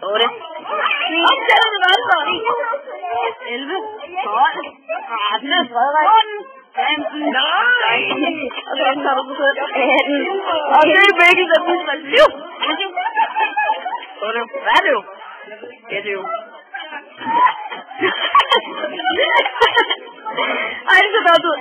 8. Optæller du hvad så? 11, 12, 13, 15, nej! Og så tager du på 18. Og det er Mikkel, der bliver 7. Hvad er det jo? Det er det jo. Ej, det er så godt ud.